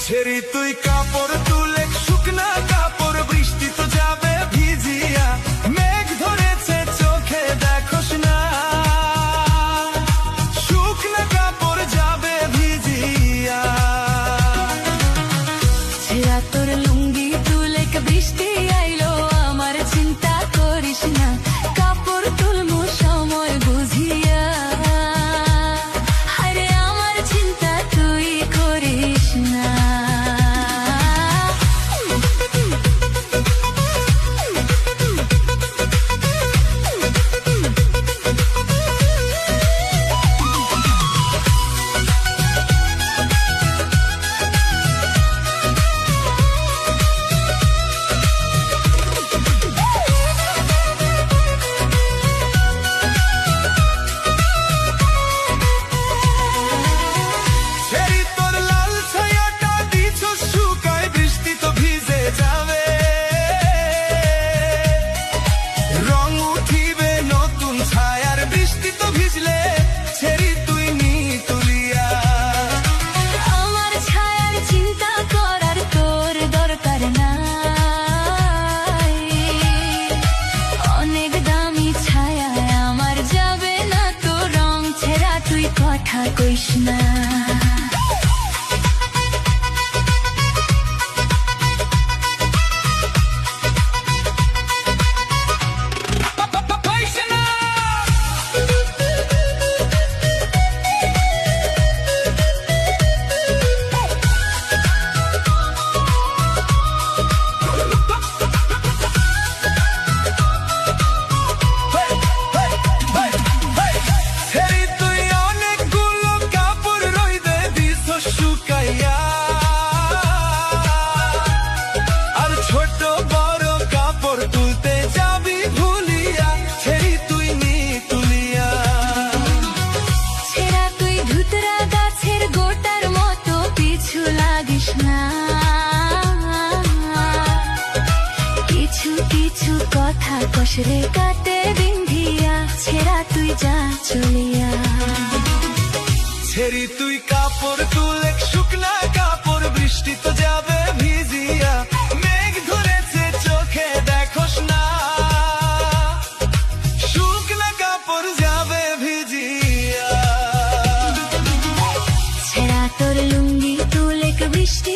ছেড়ি তুই কাপড় তুলে শুকনা কাপড়, বৃষ্টি তো যাবে ভিজিয়া, মেঘ ধরেছে চোখে দেখোস না, শুকনা কাপড় যাবে ভিজিয়া। ছেঁড়া তোর লুঙ্গি তুলে বৃষ্টি আইলো, আমার চিন্তা করিস না, কাপড় তুলমু সময় বুঝিয়া। আরে আমার চিন্তা তুই করিস না। ছেড়ি তোর লাল ছায়াটা দিছ শুকায়, বৃষ্টি তো ভিজে যাবে, রং উঠিবে নতুন ছায়ার, বৃষ্টি তো ভিজলে ছেড়ি তুই নি তুলিয়া। আমার ছায়ার চিন্তা করার তোর দরকার নাই, অনেক দামি ছায়া আমার যাবে না তো, রং ছেঁড়া তুই কথা কইস না। ছেড়ি তুই অনেকগুলো কাপড় রইদে দিছ শুকাইয়া, আর ছোট বড় কাপড় তুলতে যাবি ভুলিয়া, ছেড়ি তুই নি তুলিয়া। ছেঁড়া তুই ধুতরা গাছের গোটার মতো, পিছু লাগিস না, কিছু কিছু কথা কষরে কাটে বিন্ধিয়া, ছেঁড়া তুই যা চলিয়া। ছেড়ি তুই কাপড় তুলে শুকনা কাপড়, বৃষ্টি তো যাবে ভিজিয়া, মেঘ ধরেছে চোখে দেখোস না, শুকনা কাপড় যাবে ভিজিয়া। ছেঁড়া তোর লুঙ্গি তুলে বৃষ্টি